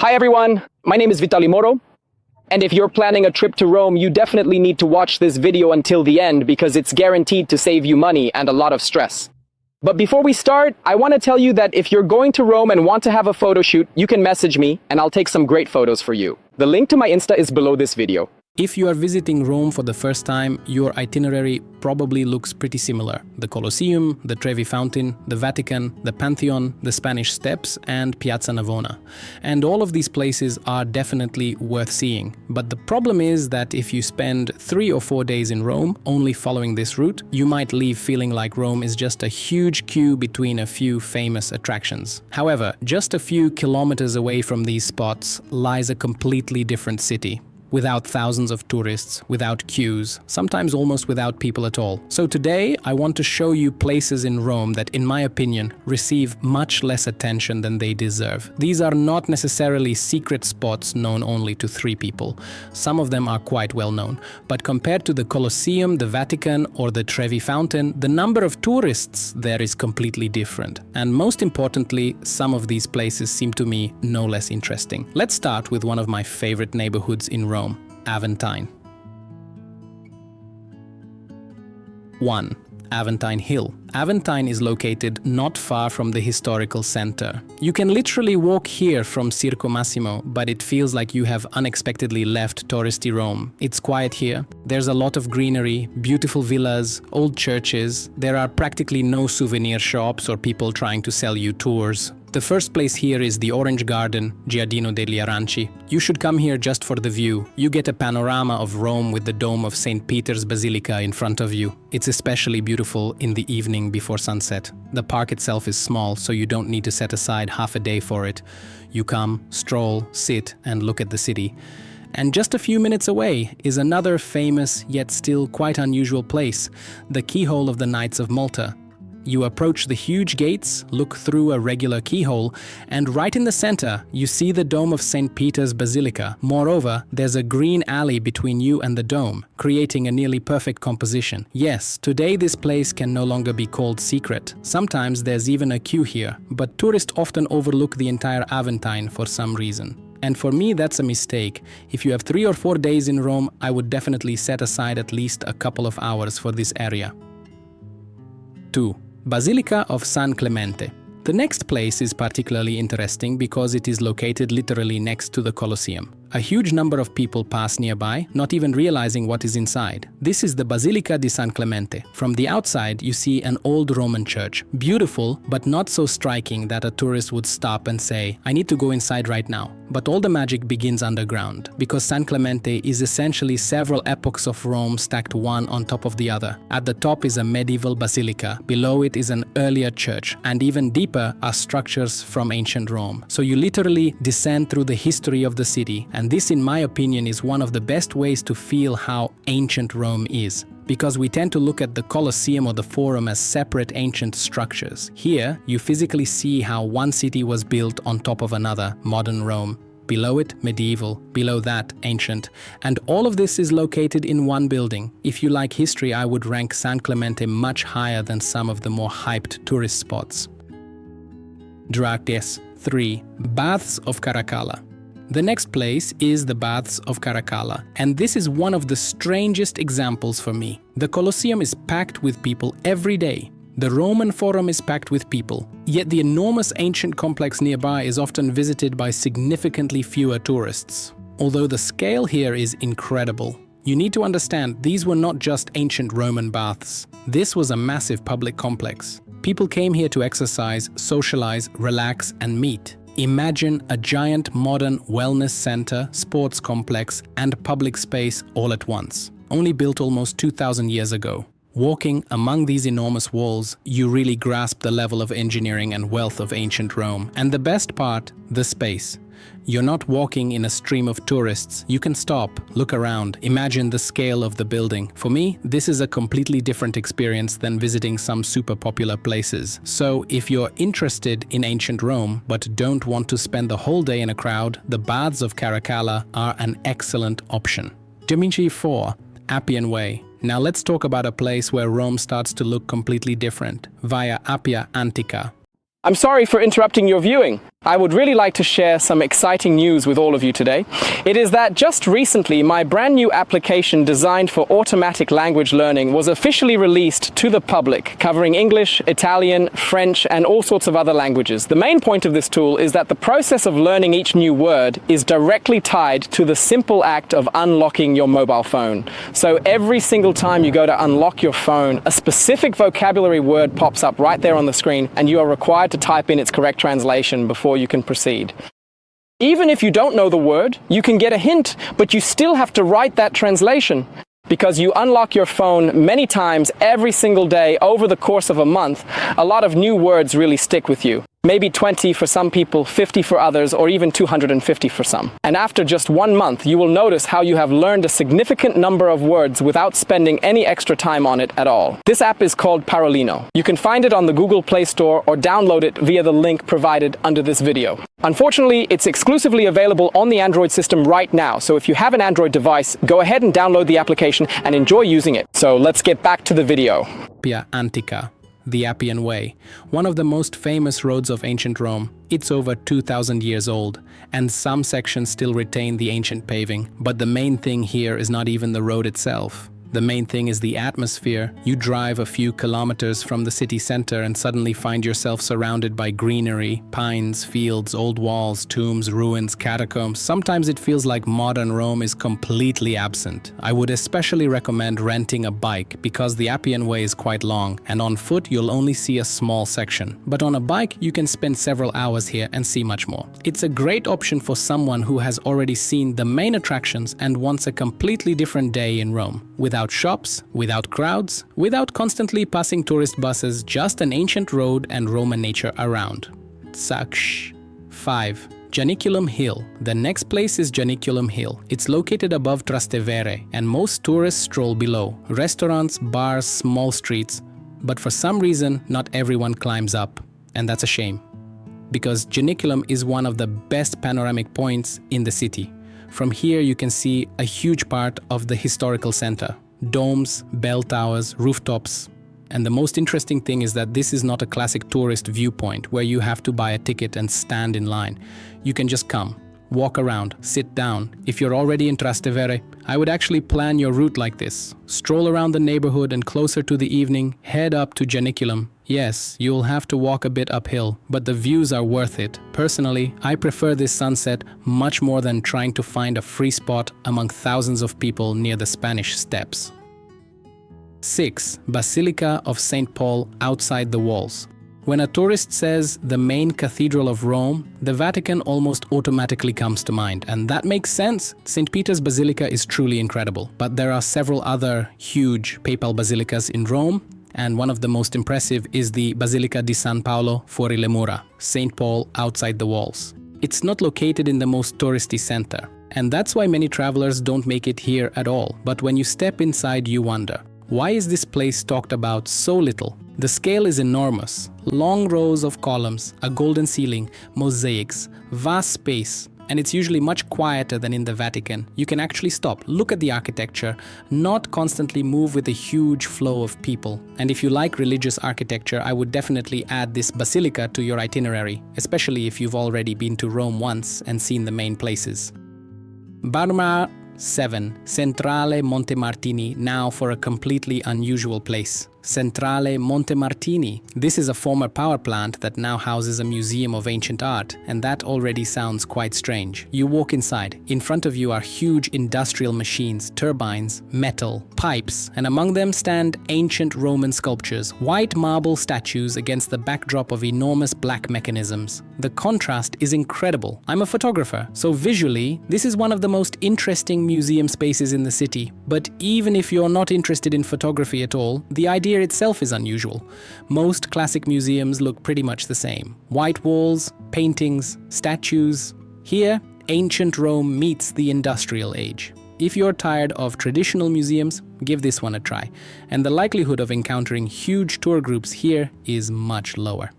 Hi everyone, my name is Vitali Moro, and if you're planning a trip to Rome, you definitely need to watch this video until the end because it's guaranteed to save you money and a lot of stress. But before we start, I want to tell you that if you're going to Rome and want to have a photo shoot, you can message me and I'll take some great photos for you. The link to my Insta is below this video. If you are visiting Rome for the first time, your itinerary probably looks pretty similar. The Colosseum, the Trevi Fountain, the Vatican, the Pantheon, the Spanish Steps, and Piazza Navona. And all of these places are definitely worth seeing. But the problem is that if you spend 3 or 4 days in Rome only following this route, you might leave feeling like Rome is just a huge queue between a few famous attractions. However, just a few kilometers away from these spots lies a completely different city. Without thousands of tourists, without queues, sometimes almost without people at all. So today, I want to show you places in Rome that, in my opinion, receive much less attention than they deserve. These are not necessarily secret spots known only to 3 people. Some of them are quite well known. But compared to the Colosseum, the Vatican, or the Trevi Fountain, the number of tourists there is completely different. And most importantly, some of these places seem to me no less interesting. Let's start with one of my favorite neighborhoods in Rome. Aventine. 1. Aventine Hill. Aventine is located not far from the historical center. You can literally walk here from Circo Massimo, but it feels like you have unexpectedly left touristy Rome. It's quiet here. There's a lot of greenery, beautiful villas, old churches. There are practically no souvenir shops or people trying to sell you tours. The first place here is the Orange Garden, Giardino degli Aranci. You should come here just for the view. You get a panorama of Rome with the dome of St. Peter's Basilica in front of you. It's especially beautiful in the evening before sunset. The park itself is small, so you don't need to set aside half a day for it. You come, stroll, sit, and look at the city. And just a few minutes away is another famous yet still quite unusual place, the Keyhole of the Knights of Malta. You approach the huge gates, look through a regular keyhole, and right in the center, you see the dome of St. Peter's Basilica. Moreover, there's a green alley between you and the dome, creating a nearly perfect composition. Yes, today this place can no longer be called secret. Sometimes there's even a queue here, but tourists often overlook the entire Aventine for some reason. And for me, that's a mistake. If you have 3 or 4 days in Rome, I would definitely set aside at least a couple of hours for this area. 2. Basilica of San Clemente. The next place is particularly interesting because it is located literally next to the Colosseum. A huge number of people pass nearby, not even realizing what is inside. This is the Basilica di San Clemente. From the outside, you see an old Roman church. Beautiful, but not so striking that a tourist would stop and say, I need to go inside right now. But all the magic begins underground, because San Clemente is essentially several epochs of Rome stacked one on top of the other. At the top is a medieval basilica, below it is an earlier church, and even deeper are structures from ancient Rome. So you literally descend through the history of the city, and this, in my opinion, is one of the best ways to feel how ancient Rome is. Because we tend to look at the Colosseum or the Forum as separate ancient structures. Here, you physically see how one city was built on top of another, modern Rome. Below it, medieval. Below that, ancient. And all of this is located in one building. If you like history, I would rank San Clemente much higher than some of the more hyped tourist spots. 3. Baths of Caracalla. The next place is the Baths of Caracalla, and this is one of the strangest examples for me. The Colosseum is packed with people every day. The Roman Forum is packed with people, yet the enormous ancient complex nearby is often visited by significantly fewer tourists. Although the scale here is incredible. You need to understand, these were not just ancient Roman baths. This was a massive public complex. People came here to exercise, socialize, relax, and meet. Imagine a giant modern wellness center, sports complex, and public space all at once, only built almost 2,000 years ago. Walking among these enormous walls, you really grasp the level of engineering and wealth of ancient Rome. And the best part, the space. You're not walking in a stream of tourists. You can stop, look around, imagine the scale of the building. For me, this is a completely different experience than visiting some super popular places. So if you're interested in ancient Rome, but don't want to spend the whole day in a crowd, the Baths of Caracalla are an excellent option. 4. Appian Way. Now let's talk about a place where Rome starts to look completely different, via Appia Antica. I'm sorry for interrupting your viewing. I would really like to share some exciting news with all of you today. It is that just recently, my brand new application designed for automatic language learning was officially released to the public, covering English, Italian, French, and all sorts of other languages. The main point of this tool is that the process of learning each new word is directly tied to the simple act of unlocking your mobile phone. So every single time you go to unlock your phone, a specific vocabulary word pops up right there on the screen, and you are required to type in its correct translation before you can proceed. Even if you don't know the word, you can get a hint, but you still have to write that translation. Because you unlock your phone many times every single day over the course of a month, a lot of new words really stick with you. Maybe 20 for some people, 50 for others, or even 250 for some. And after just 1 month, you will notice how you have learned a significant number of words without spending any extra time on it at all. This app is called Parolino. You can find it on the Google Play Store or download it via the link provided under this video. Unfortunately, it's exclusively available on the Android system right now, so if you have an Android device, go ahead and download the application and enjoy using it. So let's get back to the video. Via Antica, the Appian Way, one of the most famous roads of ancient Rome. It's over 2,000 years old, and some sections still retain the ancient paving. But the main thing here is not even the road itself. The main thing is the atmosphere. You drive a few kilometers from the city center and suddenly find yourself surrounded by greenery, pines, fields, old walls, tombs, ruins, catacombs. Sometimes it feels like modern Rome is completely absent. I would especially recommend renting a bike because the Appian Way is quite long, and on foot you'll only see a small section. But on a bike you can spend several hours here and see much more. It's a great option for someone who has already seen the main attractions and wants a completely different day in Rome. Without shops, without crowds, without constantly passing tourist buses, just an ancient road and Roman nature around. Testaccio. 5. Janiculum Hill. The next place is Janiculum Hill. It's located above Trastevere, and most tourists stroll below. Restaurants, bars, small streets. But for some reason, not everyone climbs up. And that's a shame. Because Janiculum is one of the best panoramic points in the city. From here you can see a huge part of the historical center. Domes, bell towers, rooftops. And the most interesting thing is that this is not a classic tourist viewpoint where you have to buy a ticket and stand in line. You can just come, walk around, sit down. If you're already in Trastevere, I would actually plan your route like this. Stroll around the neighborhood and closer to the evening, head up to Janiculum. Yes, you'll have to walk a bit uphill, but the views are worth it. Personally, I prefer this sunset much more than trying to find a free spot among thousands of people near the Spanish Steps. 6. Basilica of St. Paul outside the walls. When a tourist says the main cathedral of Rome, the Vatican almost automatically comes to mind, and that makes sense. St. Peter's Basilica is truly incredible, but there are several other huge papal basilicas in Rome, and one of the most impressive is the Basilica di San Paolo fuori le mura, St. Paul outside the walls. It's not located in the most touristy center, and that's why many travelers don't make it here at all. But when you step inside, you wonder, why is this place talked about so little? The scale is enormous. Long rows of columns, a golden ceiling, mosaics, vast space. And it's usually much quieter than in the Vatican. You can actually stop, look at the architecture, not constantly move with a huge flow of people. And if you like religious architecture, I would definitely add this basilica to your itinerary, especially if you've already been to Rome once and seen the main places. Panorama. 7. Centrale Montemartini, now for a completely unusual place. Centrale Montemartini. This is a former power plant that now houses a museum of ancient art, and that already sounds quite strange. You walk inside. In front of you are huge industrial machines, turbines, metal, pipes, and among them stand ancient Roman sculptures, white marble statues against the backdrop of enormous black mechanisms. The contrast is incredible. I'm a photographer, so visually, this is one of the most interesting museum spaces in the city. But even if you're not interested in photography at all, the idea itself is unusual. Most classic museums look pretty much the same. White walls, paintings, statues. Here, ancient Rome meets the industrial age. If you're tired of traditional museums, give this one a try. And the likelihood of encountering huge tour groups here is much lower.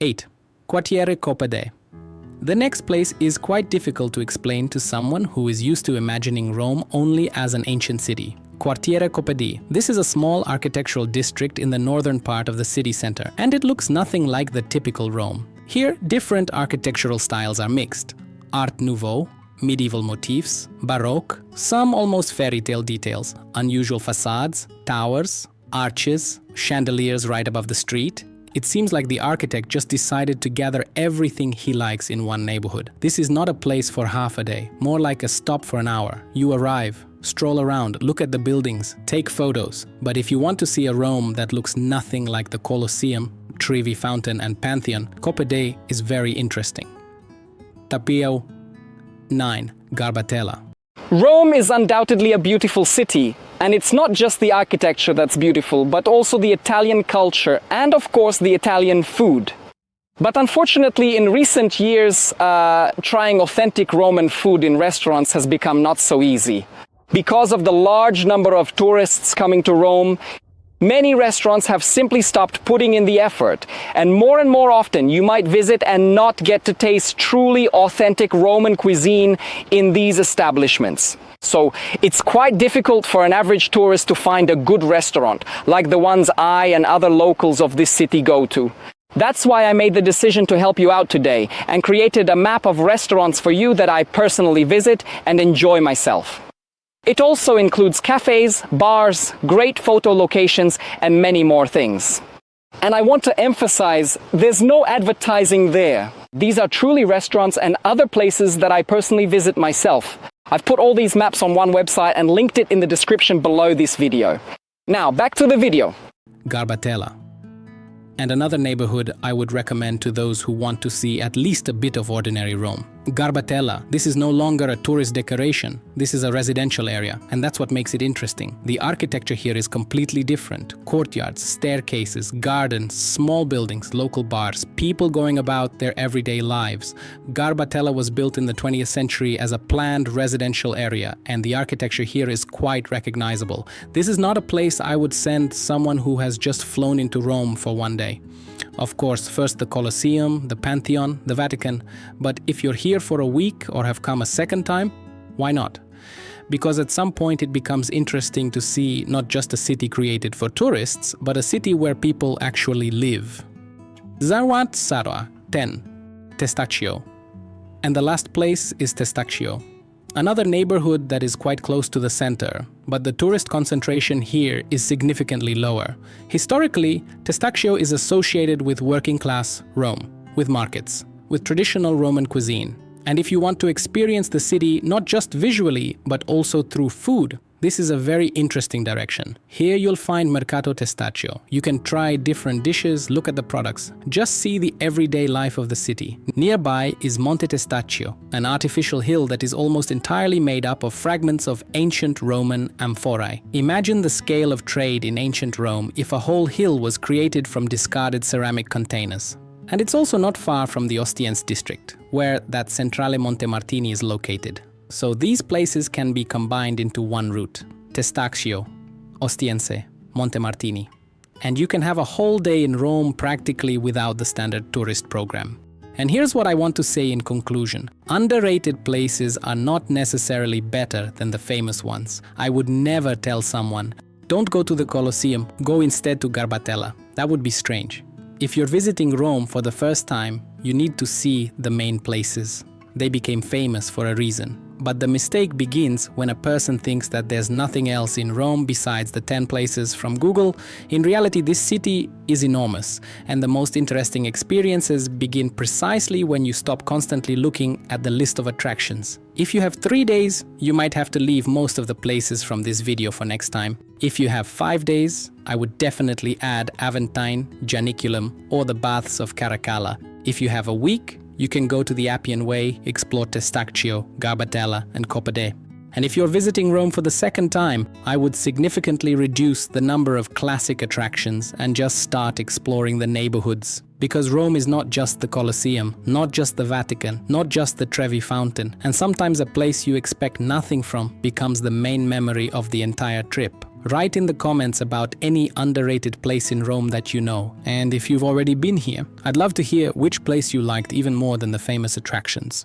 8. Quartier Coppedè. The next place is quite difficult to explain to someone who is used to imagining Rome only as an ancient city. Quartier Coppedè. This is a small architectural district in the northern part of the city center, and it looks nothing like the typical Rome. Here, different architectural styles are mixed. Art Nouveau, medieval motifs, Baroque, some almost fairy tale details, unusual facades, towers, arches, chandeliers right above the street. It seems like the architect just decided to gather everything he likes in one neighborhood. This is not a place for half a day, more like a stop for an hour. You arrive, stroll around, look at the buildings, take photos. But if you want to see a Rome that looks nothing like the Colosseum, Trevi Fountain and Pantheon, Coppedè is very interesting. Tapio 9. Garbatella. Rome is undoubtedly a beautiful city, and it's not just the architecture that's beautiful, but also the Italian culture and, of course, the Italian food. But unfortunately, in recent years, trying authentic Roman food in restaurants has become not so easy. Because of the large number of tourists coming to Rome, many restaurants have simply stopped putting in the effort, and more often you might visit and not get to taste truly authentic Roman cuisine in these establishments. So it's quite difficult for an average tourist to find a good restaurant, like the ones I and other locals of this city go to. That's why I made the decision to help you out today and created a map of restaurants for you that I personally visit and enjoy myself. It also includes cafes, bars, great photo locations, and many more things. And I want to emphasize, there's no advertising there. These are truly restaurants and other places that I personally visit myself. I've put all these maps on one website and linked it in the description below this video. Now, back to the video. Garbatella. And another neighborhood I would recommend to those who want to see at least a bit of ordinary Rome. Garbatella. This is no longer a tourist decoration. This is a residential area, and that's what makes it interesting. The architecture here is completely different. Courtyards, staircases, gardens, small buildings, local bars, people going about their everyday lives. Garbatella was built in the 20th century as a planned residential area, and the architecture here is quite recognizable. This is not a place I would send someone who has just flown into Rome for one day. Of course, first the Colosseum, the Pantheon, the Vatican, but if you're here for a week or have come a second time, why not? Because at some point it becomes interesting to see not just a city created for tourists, but a city where people actually live. Zawad Sarwa 10. Testaccio. And the last place is Testaccio. Another neighborhood that is quite close to the center, but the tourist concentration here is significantly lower. Historically, Testaccio is associated with working-class Rome, with markets, with traditional Roman cuisine. And if you want to experience the city not just visually, but also through food, this is a very interesting direction. Here you'll find Mercato Testaccio. You can try different dishes, look at the products, just see the everyday life of the city. Nearby is Monte Testaccio, an artificial hill that is almost entirely made up of fragments of ancient Roman amphorae. Imagine the scale of trade in ancient Rome if a whole hill was created from discarded ceramic containers. And it's also not far from the Ostiense district, where that Centrale Montemartini is located. So these places can be combined into one route: Testaccio, Ostiense, Montemartini. And you can have a whole day in Rome practically without the standard tourist program. And here's what I want to say in conclusion. Underrated places are not necessarily better than the famous ones. I would never tell someone, don't go to the Colosseum, go instead to Garbatella. That would be strange. If you're visiting Rome for the first time, you need to see the main places. They became famous for a reason. But the mistake begins when a person thinks that there's nothing else in Rome besides the 10 places from Google. In reality, this city is enormous, and the most interesting experiences begin precisely when you stop constantly looking at the list of attractions. If you have 3 days, you might have to leave most of the places from this video for next time. If you have 5 days, I would definitely add Aventine, Janiculum, or the Baths of Caracalla. If you have a week, you can go to the Appian Way, explore Testaccio, Garbatella, and Coppedè. And if you're visiting Rome for the second time, I would significantly reduce the number of classic attractions and just start exploring the neighborhoods. Because Rome is not just the Colosseum, not just the Vatican, not just the Trevi Fountain, and sometimes a place you expect nothing from becomes the main memory of the entire trip. Write in the comments about any underrated place in Rome that you know. And if you've already been here, I'd love to hear which place you liked even more than the famous attractions.